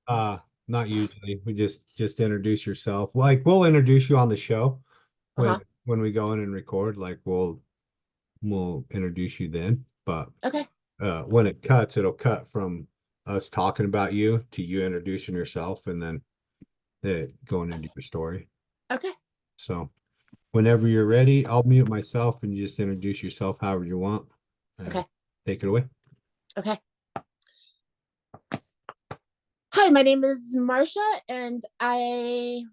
Uh, Not usually. We just introduce yourself. Like we'll introduce you on the show Uh-huh. when we go in and record. Like we'll introduce you then. But Okay. when it cuts, it'll cut from us talking about you to you introducing yourself and then it going into your story. Okay. So whenever you're ready, I'll mute myself and you just introduce yourself however you want. Uh, Okay. Take it away. Okay. Hi, my name is Marcia, and I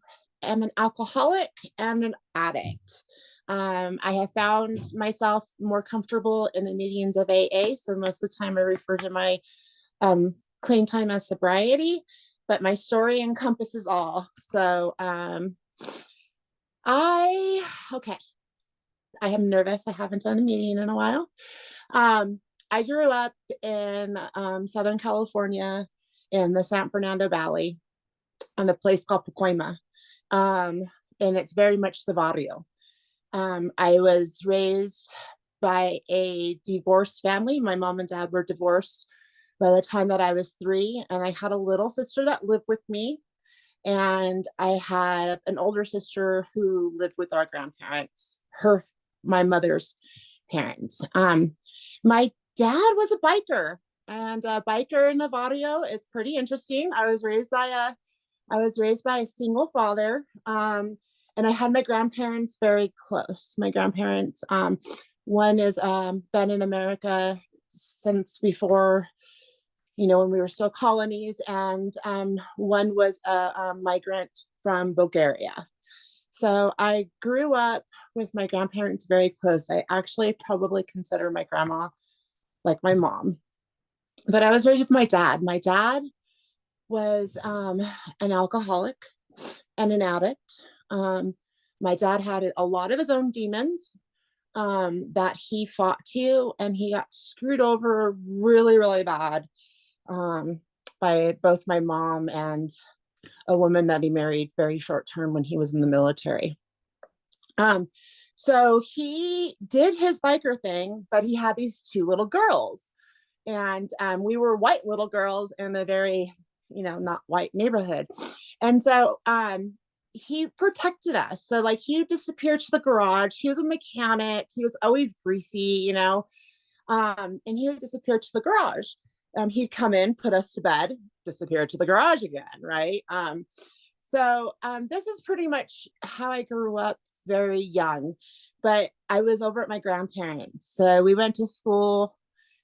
am an alcoholic and an addict. I have found myself more comfortable in the meetings of AA, so most of the time I refer to my um, clean time as sobriety, but my story encompasses all. I, okay, I am nervous. I haven't done a meeting in a while. Um, I grew up in Southern California in the San Fernando Valley on a place called Pacoima. Um, and it's very much the barrio. I was raised by a divorced family. My mom and dad were divorced by the time that I was 3, and I had a little sister that lived with me, and I had an older sister who lived with our grandparents, my mother's parents. My dad was a biker, and a biker in Navajo is pretty interesting. I was raised by a single father, and I had my grandparents very close. My grandparents, one is been in America since before, when we were still colonies, and one was a migrant from Bulgaria. So I grew up with my grandparents very close. I actually probably consider my grandma like my mom, but I was raised with my dad. My dad was an alcoholic and an addict. My dad had a lot of his own demons that he fought to, and he got screwed over really, really bad um, by both my mom and a woman that he married very short term when he was in the military. Um, so he did his biker thing, but he had these 2 little girls, and we were white little girls in a very, not white neighborhood, and so he protected us. So like he disappeared to the garage. He was a mechanic. He was always greasy, and he would disappear to the garage. He'd come in, put us to bed, disappear to the garage again, right? This is pretty much how I grew up very young, but I was over at my grandparents. So we went to school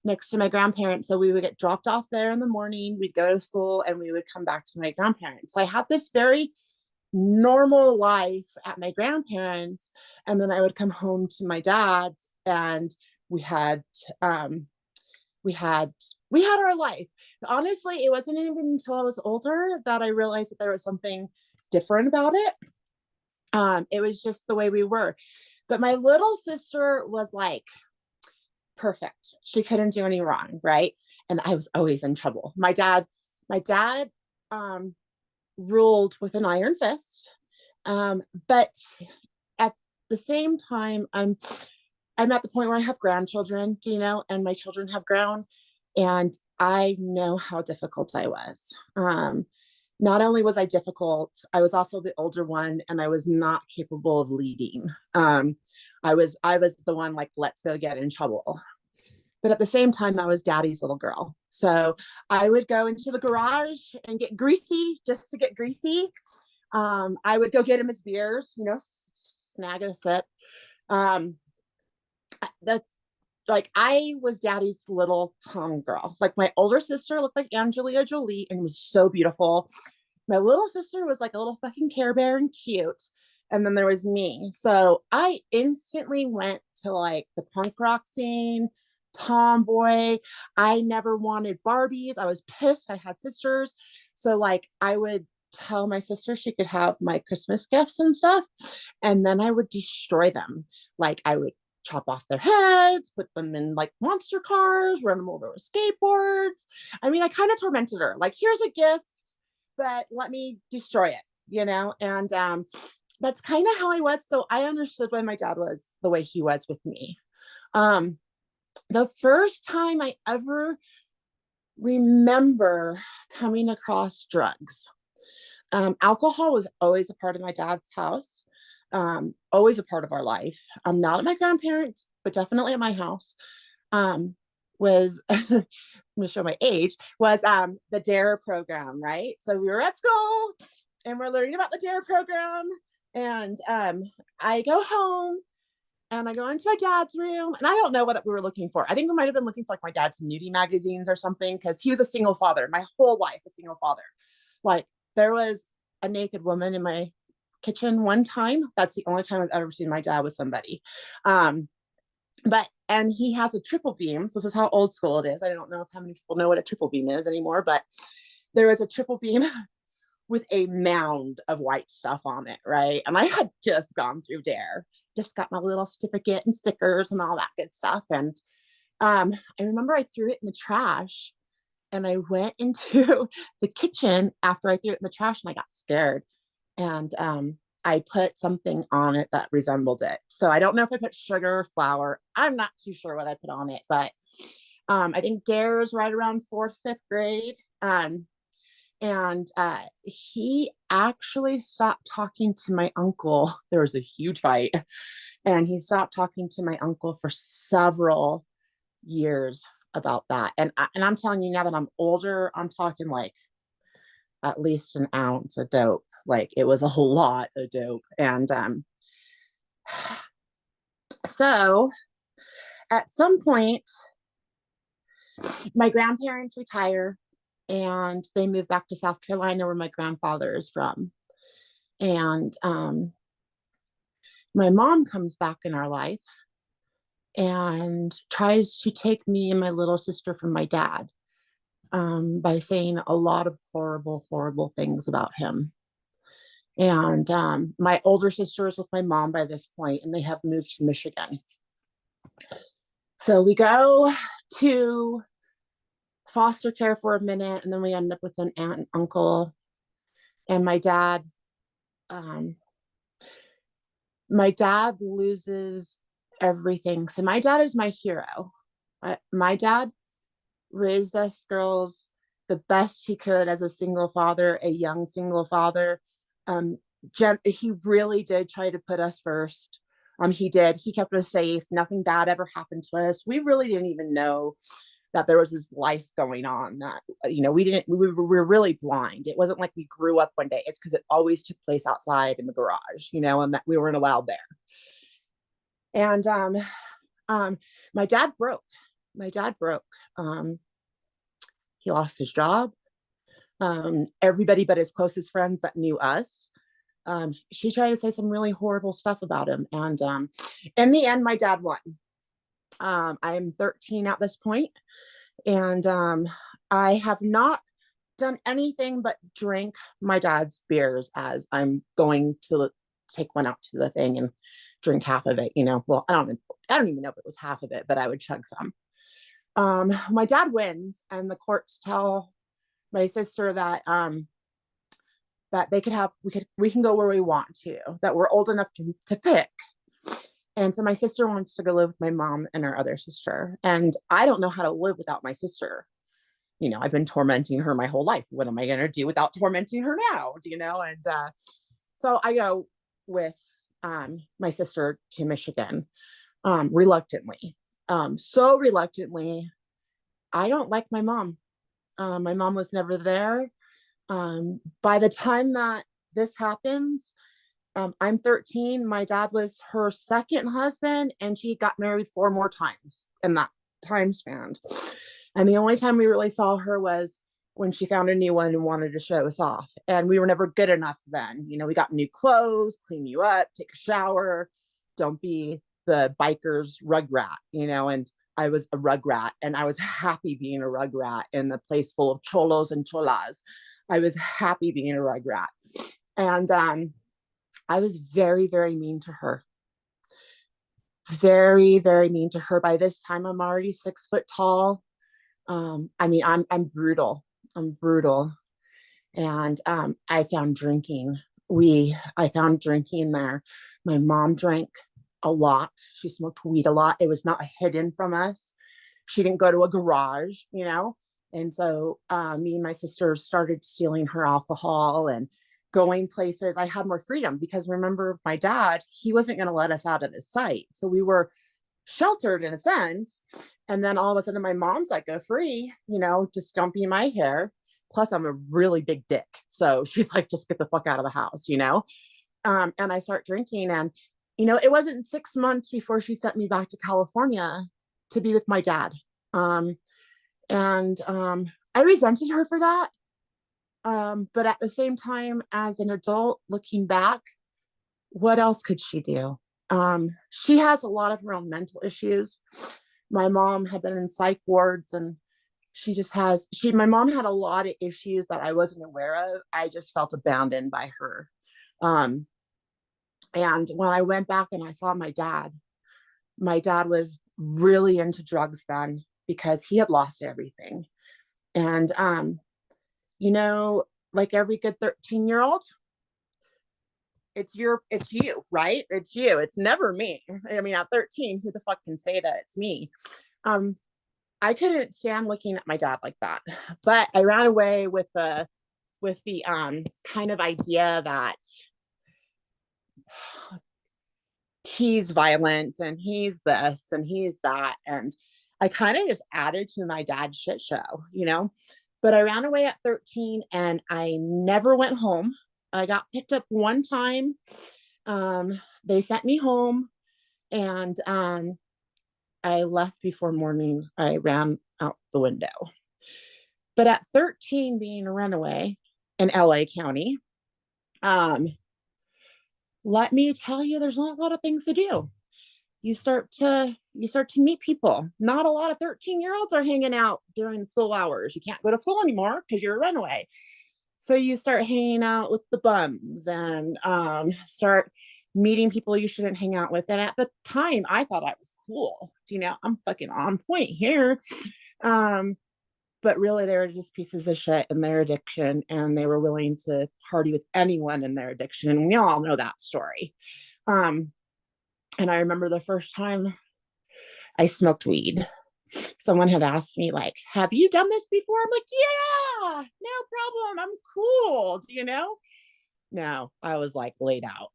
next to my grandparents. So we would get dropped off there in the morning. We'd go to school and we would come back to my grandparents. So I had this very normal life at my grandparents. And then I would come home to my dad's, and we had um, we had we had our life. Honestly, it wasn't even until I was older that I realized that there was something different about it. It was just the way we were. But my little sister was like perfect. She couldn't do any wrong, right? And I was always in trouble. My dad um, ruled with an iron fist, but at the same time, I'm at the point where I have grandchildren, and my children have grown, and I know how difficult I was. Not only was I difficult, I was also the older one, and I was not capable of leading. I was the one like, let's go get in trouble. But at the same time, I was daddy's little girl. So I would go into the garage and get greasy just to get greasy. I would go get him his beers, snag a sip. Um, that like I was daddy's little tongue girl. Like my older sister looked like Angelina Jolie and was so beautiful. My little sister was like a little fucking Care Bear and cute. And then there was me. So I instantly went to like the punk rock scene, tomboy. I never wanted Barbies. I was pissed. I had sisters. So like I would tell my sister she could have my Christmas gifts and stuff. And then I would destroy them. Like I would chop off their heads, put them in like monster cars, run them over with skateboards. I mean, I kind of tormented her. Like, here's a gift, but let me destroy it, And that's kind of how I was. So I understood why my dad was the way he was with me. Um, the first time I ever remember coming across drugs. Alcohol was always a part of my dad's house, always a part of our life. Not at my grandparents, but definitely at my house. Was I'm gonna show my age, was the DARE program, right? So we were at school and we're learning about the DARE program. And I go home and I go into my dad's room and I don't know what we were looking for. I think we might have been looking for like my dad's nudie magazines or something because he was a single father, my whole life, a single father. Like there was a naked woman in my kitchen one time. That's the only time I've ever seen my dad with somebody. But and he has a triple beam. So this is how old school it is. I don't know if how many people know what a triple beam is anymore, but there was a triple beam with a mound of white stuff on it, right? And I had just gone through DARE, just got my little certificate and stickers and all that good stuff. And I remember I threw it in the trash and I went into the kitchen after I threw it in the trash and I got scared. And I put something on it that resembled it. So I don't know if I put sugar or flour. I'm not too sure what I put on it, but I think DARE is right around fourth, fifth grade. And he actually stopped talking to my uncle. There was a huge fight, and he stopped talking to my uncle for several years about that. And I'm telling you now that I'm older, I'm talking like at least an ounce of dope. Like it was a whole lot of dope. And so at some point, my grandparents retire and they move back to South Carolina where my grandfather is from. And my mom comes back in our life and tries to take me and my little sister from my dad by saying a lot of horrible, horrible things about him. And my older sister is with my mom by this point, and they have moved to Michigan. So we go to foster care for a minute, and then we end up with an aunt and uncle. And um, my dad loses everything. So my dad is my hero. My dad raised us girls the best he could as a single father, a young single father. Um, he really did try to put us first. He did. He kept us safe. Nothing bad ever happened to us. We really didn't even know that there was this life going on that, we were really blind. It wasn't like we grew up one day. It's because it always took place outside in the garage, and that we weren't allowed there. And my dad broke. My dad broke. He lost his job. Everybody but his closest friends that knew us, she tried to say some really horrible stuff about him. And in the end, my dad won. I'm 13 at this point, and I have not done anything but drink my dad's beers as I'm going to take one out to the thing and drink half of it. Well, I don't even know if it was half of it, but I would chug some. My dad wins, and the courts tell my sister that that we can go where we want to, that we're old enough to pick. And so my sister wants to go live with my mom and her other sister. And I don't know how to live without my sister. I've been tormenting her my whole life. What am I going to do without tormenting her now? And so I go with my sister to Michigan, reluctantly. So reluctantly. I don't like my mom. My mom was never there. By the time that this happens, I'm 13. My dad was her second husband, and she got married 4 more times in that time span. And the only time we really saw her was when she found a new one and wanted to show us off. And we were never good enough then. We got new clothes, clean you up, take a shower, don't be the biker's rug rat, and I was a rug rat, and I was happy being a rug rat in a place full of cholos and cholas. I was happy being a rug rat. And I was very, very mean to her. Very, very mean to her. By this time, I'm already 6 foot tall. I'm brutal. I'm brutal. And I found drinking. I found drinking there. My mom drank a lot. She smoked weed a lot. It was not hidden from us. She didn't go to a garage. And so me and my sister started stealing her alcohol and going places. I had more freedom because remember, my dad, he wasn't going to let us out of his sight. So we were sheltered in a sense. And then all of a sudden, my mom's like, go free, just don't be my hair. Plus, I'm a really big dick. So she's like, just get the fuck out of the house. And I start drinking. And, it wasn't 6 months before she sent me back to California to be with my dad. Um, and I resented her for that. But at the same time, as an adult looking back, what else could she do? She has a lot of her own mental issues. My mom had been in psych wards, and my mom had a lot of issues that I wasn't aware of. I just felt abandoned by her. Um, and when I went back and I saw my dad was really into drugs then because he had lost everything. And, you know, like every good 13-year-old, it's you, right? It's you. It's never me. I mean, at 13, who the fuck can say that it's me? Um, I couldn't stand looking at my dad like that. But I ran away with the kind of idea that he's violent and he's this and he's that. And I kind of just added to my dad's shit show. But I ran away at 13 and I never went home. I got picked up one time. They sent me home and I left before morning. I ran out the window. But at 13, being a runaway in LA County, um, let me tell you, there's not a lot of things to do. You start to meet people. Not a lot of 13-year-olds are hanging out during school hours. You can't go to school anymore because you're a runaway. So you start hanging out with the bums and start meeting people you shouldn't hang out with. And at the time, I thought I was cool. I'm fucking on point here. Um, but really, they were just pieces of shit in their addiction, and they were willing to party with anyone in their addiction. And we all know that story. Um, and I remember the first time I smoked weed. Someone had asked me, like, have you done this before? I'm like, yeah, no problem. I'm cool. No, I was like laid out.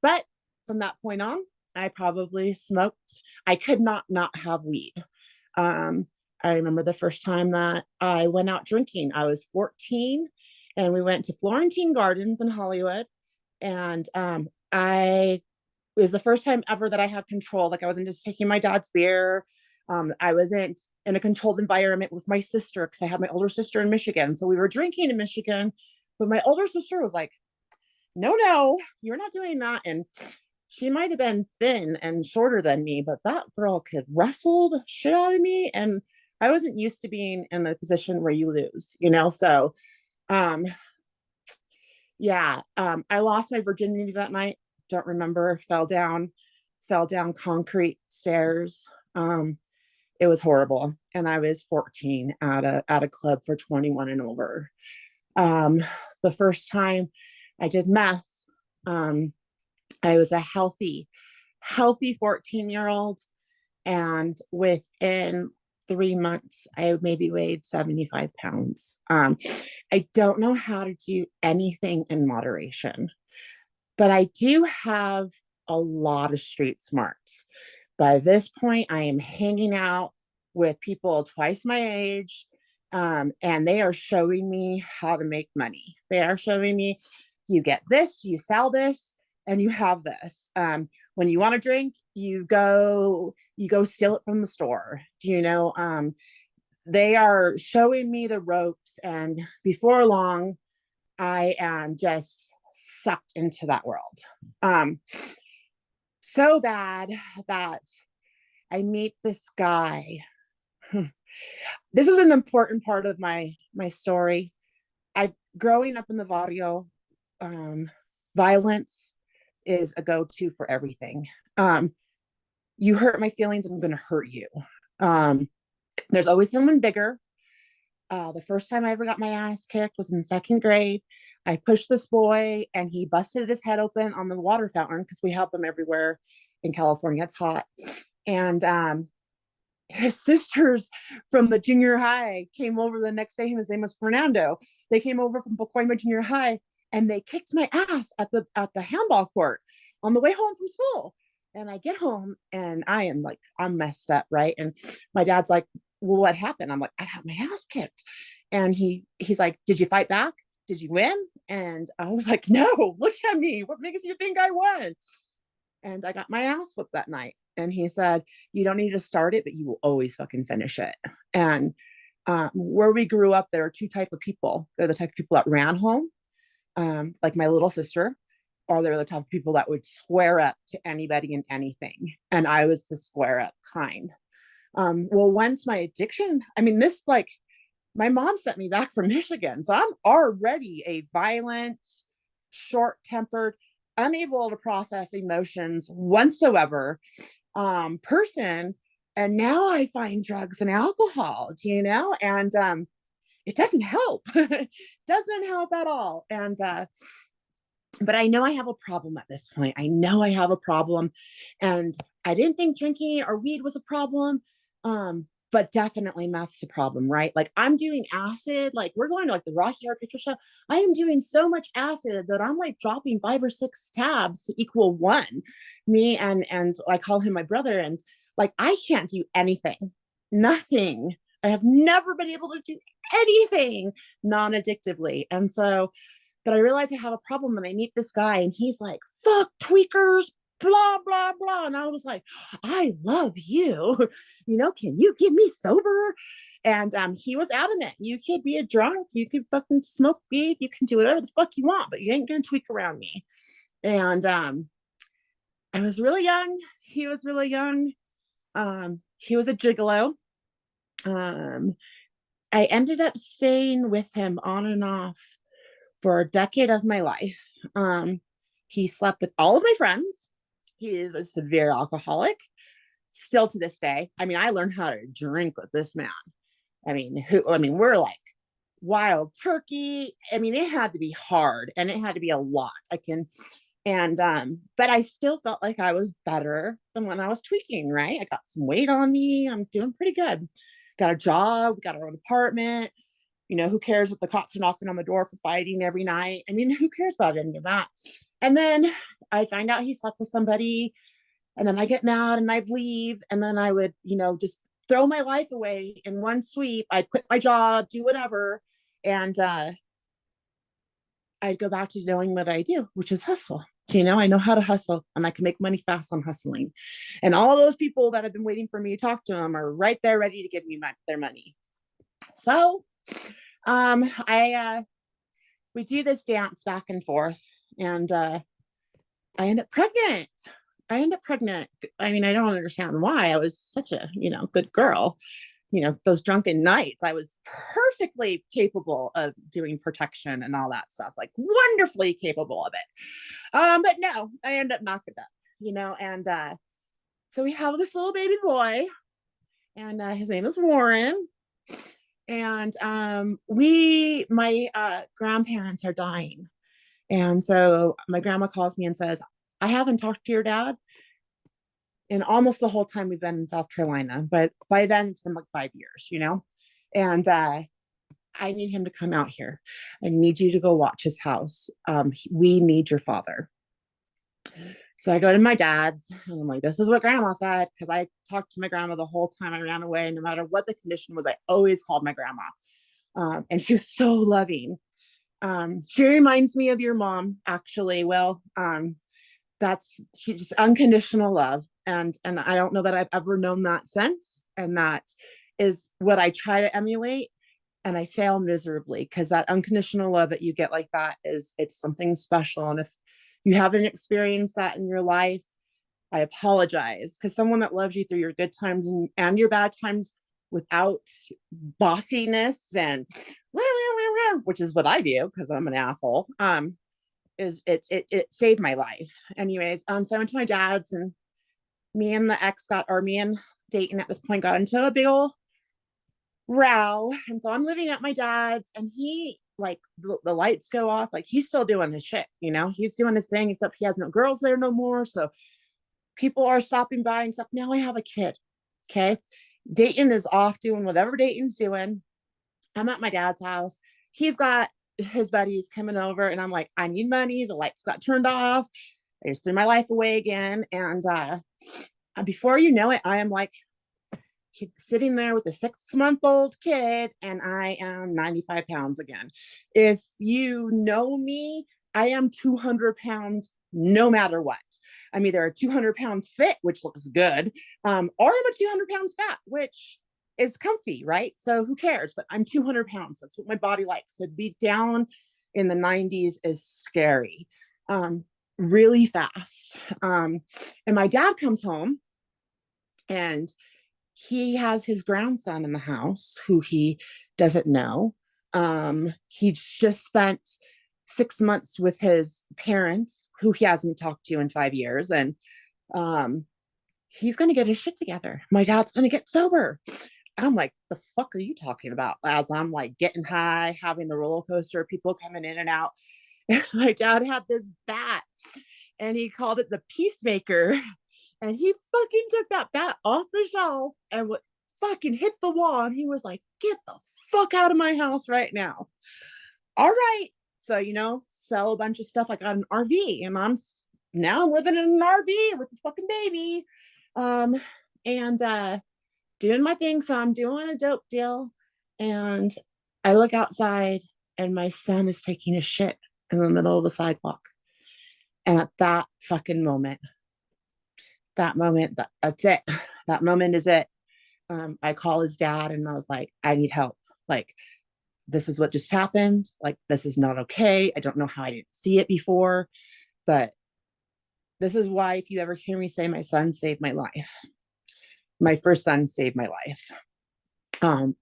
But from that point on, I probably smoked. I could not have weed. Um, I remember the first time that I went out drinking. I was 14 and we went to Florentine Gardens in Hollywood. And I it was the first time ever that I had control. Like I wasn't just taking my dad's beer. I wasn't in a controlled environment with my sister because I had my older sister in Michigan. So we were drinking in Michigan, but my older sister was like, no, you're not doing that. And she might have been thin and shorter than me, but that girl could wrestle the shit out of me. And I wasn't used to being in a position where you lose. So, um, yeah, I lost my virginity that night. Don't remember. Fell down concrete stairs. It was horrible, and I was 14 at a club for 21 and over. Um, the first time I did meth, um, I was a healthy 14-year-old, and within 3 months, I maybe weighed 75 pounds. I don't know how to do anything in moderation, but I do have a lot of street smarts. By this point, I am hanging out with people twice my age, and they are showing me how to make money. They are showing me you get this, you sell this, and you have this. When you want to drink, you go steal it from the store. Do you know? They are showing me the ropes, and before long, I am just sucked into that world. Um, so bad that I meet this guy. This is an important part of my story. I growing up in the barrio, um, violence is a go-to for everything. You hurt my feelings, I'm going to hurt you. Um, there's always someone bigger. The first time I ever got my ass kicked was in second grade. I pushed this boy and he busted his head open on the water fountain because we have them everywhere in California. It's hot. And his sisters from the junior high came over the next day. His name was Fernando. They came over from Pacoima Junior High and they kicked my ass at the handball court on the way home from school. And I get home and I'm messed up, right? And my dad's like, well, what happened? I'm like, I got my ass kicked. And he's like, did you fight back? Did you win? And I was like, no, look at me. What makes you think I won? And I got my ass whooped that night. And he said, you don't need to start it, but you will always fucking finish it. And where we grew up, there are two type of people. They're the type of people that ran home, like my little sister, or they're the type of people that would square up to anybody and anything. And I was the square up kind. Well, once my addiction, I mean, this like my mom sent me back from Michigan. So I'm already a violent, short tempered, unable to process emotions whatsoever person. And now I find drugs and alcohol, and it doesn't help. Doesn't help at all. And but I know I have a problem at this point. I know I have a problem. And I didn't think drinking or weed was a problem. But definitely meth's a problem, right? Like I'm doing acid, like we're going to like the Rocky Horror Picture Show. I am doing so much acid that I'm like dropping 5 or 6 tabs to equal one. Me and I call him my brother, and like I can't do anything, nothing. I have never been able to do anything non-addictively. And so but I realize I have a problem and I meet this guy and he's like, fuck tweakers, blah, blah, blah. And I was like, I love you. Can you get me sober? And he was adamant. You could be a drunk. You could fucking smoke weed. You can do whatever the fuck you want, but you ain't going to tweak around me. And I was really young. He was really young. He was a gigolo. I ended up staying with him on and off for a decade of my life. He slept with all of my friends. He is a severe alcoholic still to this day. I mean, I learned how to drink with this man. We're like wild turkey. I mean, it had to be hard and it had to be a lot. But I still felt like I was better than when I was tweaking, right? I got some weight on me. I'm doing pretty good. Got a job, got our own apartment. Who cares if the cops are knocking on the door for fighting every night? I mean, who cares about any of that? And then I find out he slept with somebody, and then I get mad and I'd leave, and then I would, just throw my life away in one sweep. I'd quit my job, do whatever, and I'd go back to knowing what I do, which is hustle. I know how to hustle and I can make money fast on hustling. And all those people that have been waiting for me to talk to them are right there ready to give me their money. So I we do this dance back and forth, and I end up pregnant. I mean, I don't understand why. I was such a, good girl. Those drunken nights, I was perfectly capable of doing protection and all that stuff, like wonderfully capable of it. But no, I end up knocking up, and so we have this little baby boy, and his name is Warren. And my grandparents are dying. And so my grandma calls me and says, I haven't talked to your dad in almost the whole time we've been in South Carolina. But by then it's been like 5 years, And I need him to come out here. I need you to go watch his house. We need your father. So I go to my dad's and I'm like, this is what grandma said. Cause I talked to my grandma the whole time I ran away. No matter what the condition was, I always called my grandma. And she was so loving. She reminds me of your mom, actually. Well, she's just unconditional love. And I don't know that I've ever known that since. And that is what I try to emulate. And I fail miserably because that unconditional love that you get like that it's something special. And if you haven't experienced that in your life, I apologize, because someone that loves you through your good times and your bad times without bossiness and which is what I do because I'm an asshole, is it saved my life. Anyways, so I went to my dad's, and me and Dayton at this point got into a big old row. And so I'm living at my dad's, and he like the lights go off, like he's still doing his shit, he's doing his thing, except he has no girls there no more. So people are stopping by and stuff. Now I have a kid. Okay. Dayton is off doing whatever Dayton's doing. I'm at my dad's house. He's got his buddies coming over, and I'm like, I need money. The lights got turned off. I just threw my life away again. And before you know it, I am like sitting there with a 6 month old kid, and I am 95 pounds again. If you know me, I am 200 pounds no matter what. I'm either a 200 pounds fit, which looks good, or I'm a 200 pounds fat, which is comfy, right? So who cares? But I'm 200 pounds. That's what my body likes. So to be down in the 90s is scary, really fast. And my dad comes home, and he has his grandson in the house who he doesn't know. He just spent 6 months with his parents who he hasn't talked to in 5 years. And um, he's going to get his shit together. My dad's going to get sober. I'm like, the fuck are you talking about? As I'm like getting high, having the roller coaster, people coming in and out. My dad had this bat, and he called it the Peacemaker. And he fucking took that bat off the shelf and fucking hit the wall. And he was like, get the fuck out of my house right now. All right. So, sell a bunch of stuff. I got an RV, and I'm now living in an RV with a fucking baby. And doing my thing. So I'm doing a dope deal. And I look outside, and my son is taking a shit in the middle of the sidewalk. And at that fucking moment, that's it. That moment is it. I call his dad, and I was like, I need help. Like, this is what just happened. Like, this is not okay. I don't know how I didn't see it before, but this is why, if you ever hear me say my son saved my life, my first son saved my life.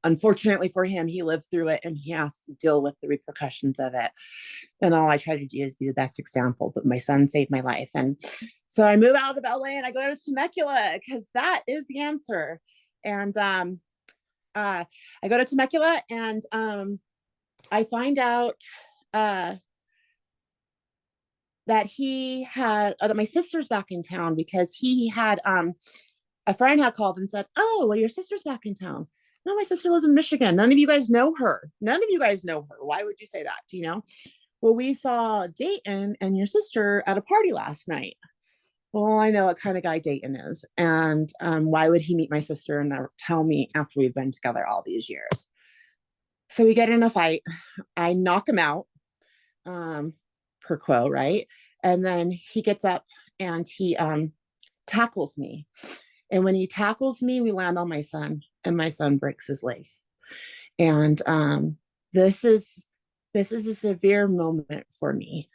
Unfortunately for him, he lived through it, and he has to deal with the repercussions of it. And all I try to do is be the best example. But my son saved my life. And so I move out of LA, and I go to Temecula, because that is the answer. And I go to Temecula, and I find out that that my sister's back in town, because he had a friend had called and said, oh, well, your sister's back in town. No, my sister lives in Michigan. None of you guys know her. None of you guys know her. Why would you say that? Do you know? Well, we saw Dayton and your sister at a party last night. Well, I know what kind of guy Dayton is. And why would he meet my sister and tell me after we've been together all these years? So we get in a fight. I knock him out, per quo, right? And then he gets up, and he tackles me. And when he tackles me, we land on my son, and my son breaks his leg. And this is a severe moment for me.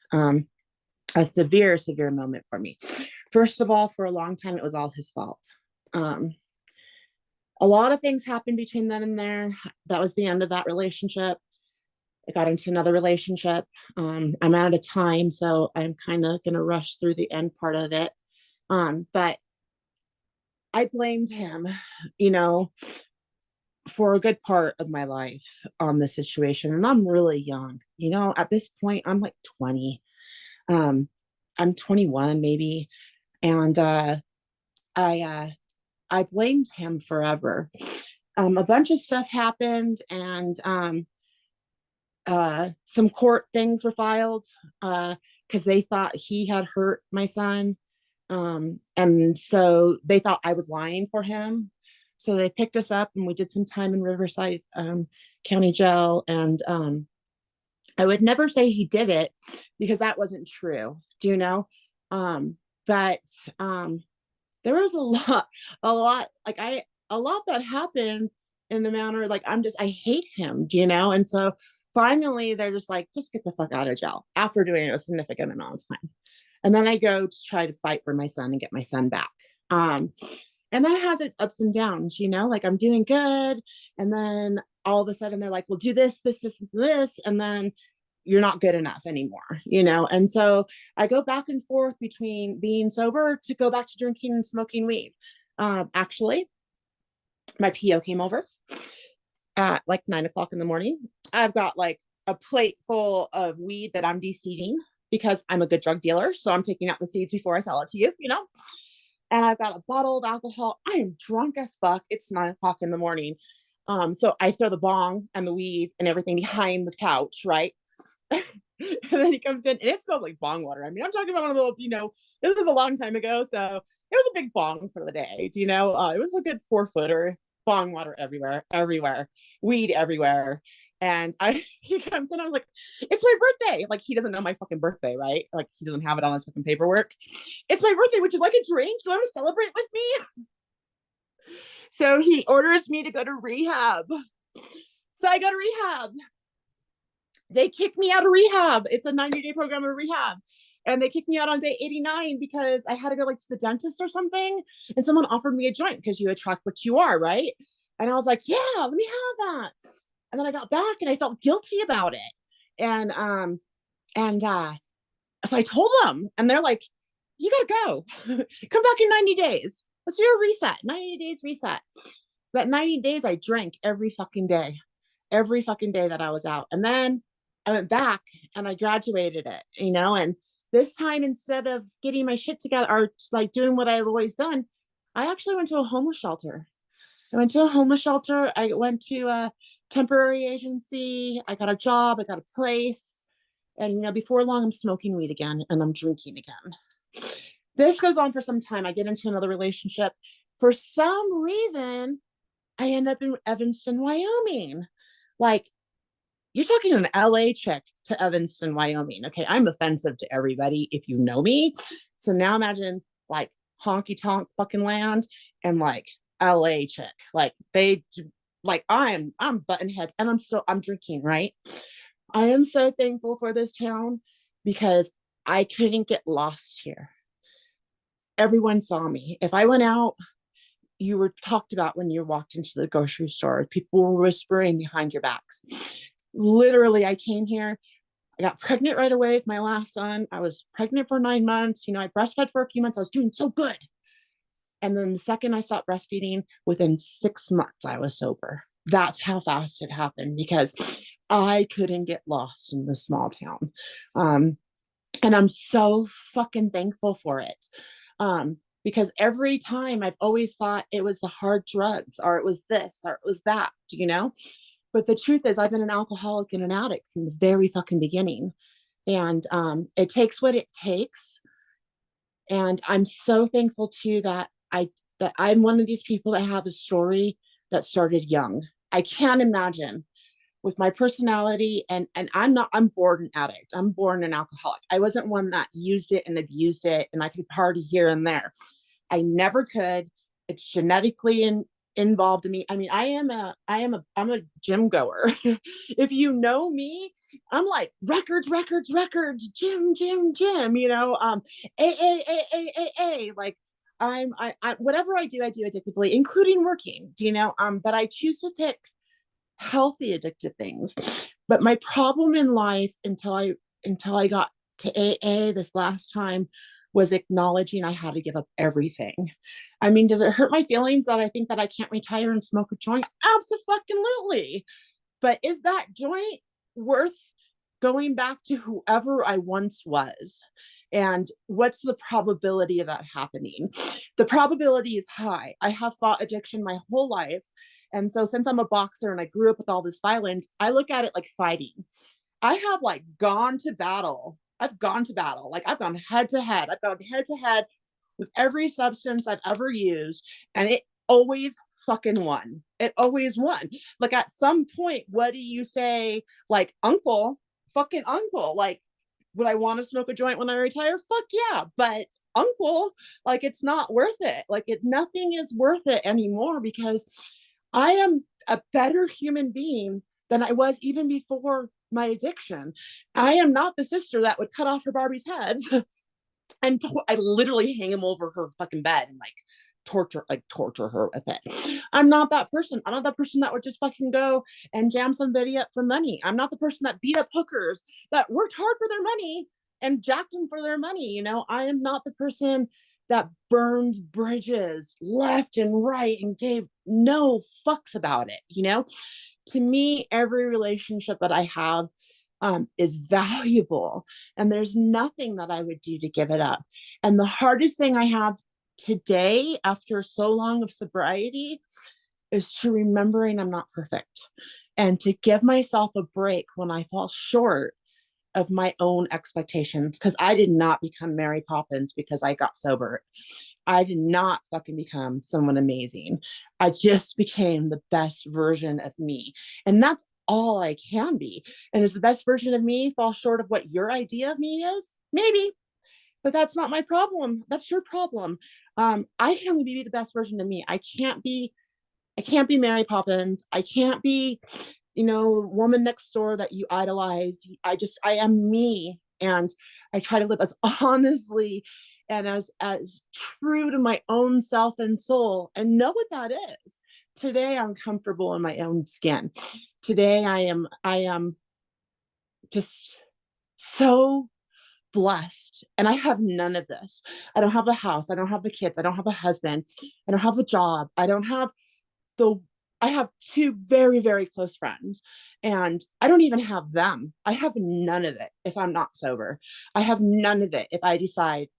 A severe moment for me. First of all, for a long time, it was all his fault. A lot of things happened between then and there. That was the end of that relationship. I got into another relationship. I'm out of time, so I'm kind of going to rush through the end part of it. But I blamed him, you know, for a good part of my life on this situation. And I'm really young, at this point, I'm like 20. I'm 21 maybe. And I blamed him forever. A bunch of stuff happened, and some court things were filed because they thought he had hurt my son. And so they thought I was lying for him. So they picked us up, and we did some time in Riverside County Jail. And I would never say he did it, because that wasn't true. Do you know? But there was a lot that happened in the manner, like, I hate him, do you know? And so finally they're just like, just get the fuck out of jail, after doing a significant amount of time. And then I go to try to fight for my son and get my son back. And that has its ups and downs, like, I'm doing good. And then all of a sudden they're like, well, do this, this, this, this. And then you're not good enough anymore, And so I go back and forth between being sober to go back to drinking and smoking weed. Actually, my PO came over at like 9 o'clock in the morning. I've got like a plate full of weed that I'm de-seeding, because I'm a good drug dealer. So I'm taking out the seeds before I sell it to you, and I've got a bottle of alcohol. I am drunk as fuck. It's 9 o'clock in the morning. So I throw the bong and the weed and everything behind the couch, right? And then he comes in and it smells like bong water. I mean, I'm talking about one of the, this was a long time ago. So it was a big bong for the day. It was a good 4 footer, bong water everywhere, everywhere, weed everywhere. And he comes in, I was like, it's my birthday. Like, he doesn't know my fucking birthday, right? Like, he doesn't have it on his fucking paperwork. It's my birthday. Would you like a drink? Do you want to celebrate with me? So he orders me to go to rehab. So I go to rehab. They kicked me out of rehab. It's a 90-day program of rehab. And they kicked me out on day 89 because I had to go like to the dentist or something. And someone offered me a joint because you attract what you are, right? And I was like, yeah, let me have that. And then I got back and I felt guilty about it. And so I told them, and they're like, you gotta go. Come back in 90 days. Let's do a reset. 90 days reset. That 90 days I drank every fucking day that I was out. And then I went back and I graduated it, and this time, instead of getting my shit together or like doing what I've always done, I actually went to a homeless shelter. I went to a homeless shelter. I went to a temporary agency. I got a job. I got a place. And, before long, I'm smoking weed again and I'm drinking again. This goes on for some time. I get into another relationship. For some reason, I end up in Evanston, Wyoming. Like, you're talking an LA chick to Evanston, Wyoming. Okay, I'm offensive to everybody if you know me. So now imagine like honky tonk fucking land and like LA chick. Like I'm button heads and I'm drinking, right? I am so thankful for this town because I couldn't get lost here. Everyone saw me. If I went out, you were talked about when you walked into the grocery store. People were whispering behind your backs. Literally, I came here. I got pregnant right away with my last son. I was pregnant for 9 months. I breastfed for a few months. I was doing so good. And then the second I stopped breastfeeding, within 6 months, I was sober. That's how fast it happened because I couldn't get lost in this small town. And I'm so fucking thankful for it. Because every time I've always thought it was the hard drugs or it was this or it was that, But the truth is I've been an alcoholic and an addict from the very fucking beginning. And it takes what it takes. And I'm so thankful too that I'm one of these people that have a story that started young. I can't imagine with my personality and I'm born an addict. I'm born an alcoholic. I wasn't one that used it and abused it and I could party here and there. I never could. It's genetically involved in me. I mean, I'm a gym goer. If you know me, I'm like records, gym, a. Like I whatever I do addictively, including working, but I choose to pick healthy addictive things. But my problem in life until I got to AA this last time was acknowledging I had to give up everything. I mean, does it hurt my feelings that I think that I can't retire and smoke a joint? Absolutely. But is that joint worth going back to whoever I once was? And what's the probability of that happening? The probability is high. I have fought addiction my whole life. And so since I'm a boxer and I grew up with all this violence, I look at it like fighting. I have like gone to battle. I've gone to battle. Like I've gone head to head. I've gone head to head with every substance I've ever used. And it always fucking won. It always won. Like at some point, what do you say? Like fucking uncle, like, would I want to smoke a joint when I retire? Fuck yeah. But uncle, like, it's not worth it. Like nothing is worth it anymore because I am a better human being than I was even before my addiction. I am not the sister that would cut off her Barbie's head and I literally hang him over her fucking bed and like torture her with it. I'm not that person. I'm not that person that would just fucking go and jam somebody up for money. I'm not the person that beat up hookers that worked hard for their money and jacked them for their money. I am not the person that burned bridges left and right and gave no fucks about it. To me, every relationship that I have is valuable and there's nothing that I would do to give it up. And the hardest thing I have today, after so long of sobriety, is to remembering I'm not perfect and to give myself a break when I fall short of my own expectations. Because I did not become Mary Poppins because I got sober. I did not fucking become someone amazing. I just became the best version of me. And that's all I can be. And is the best version of me fall short of what your idea of me is? Maybe, but that's not my problem. That's your problem. I can only be the best version of me. I can't be Mary Poppins. I can't be, woman next door that you idolize. I am me. And I try to live as honestly and as true to my own self and soul and know what that is. Today I'm comfortable in my own skin. Today I am just so blessed. And I have none of this. I don't have a house. I don't have the kids. I don't have a husband. I don't have a job. The I have two very, very close friends, and I don't even have them. I have none of it if I'm not sober. I have none of it if I decide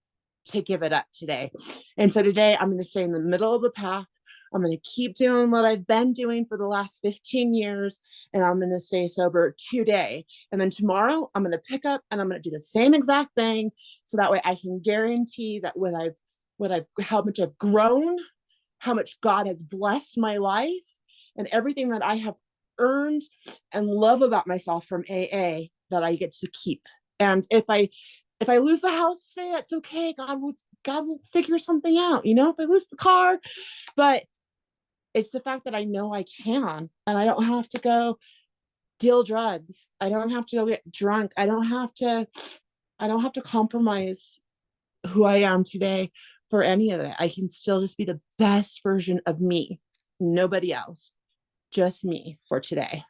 to give it up today. And so today I'm going to stay in the middle of the path. I'm going to keep doing what I've been doing for the last 15 years, and I'm going to stay sober today. And then tomorrow I'm going to pick up and I'm going to do the same exact thing. So that way I can guarantee that how much I've grown, how much God has blessed my life, and everything that I have earned and love about myself from AA that I get to keep. And if I lose the house today, that's okay. God will figure something out. If I lose the car, but it's the fact that I know I can, and I don't have to go deal drugs. I don't have to go get drunk. I don't have to compromise who I am today for any of it. I can still just be the best version of me, nobody else, just me for today.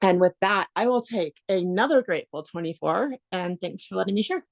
And with that, I will take another grateful 24. And thanks for letting me share.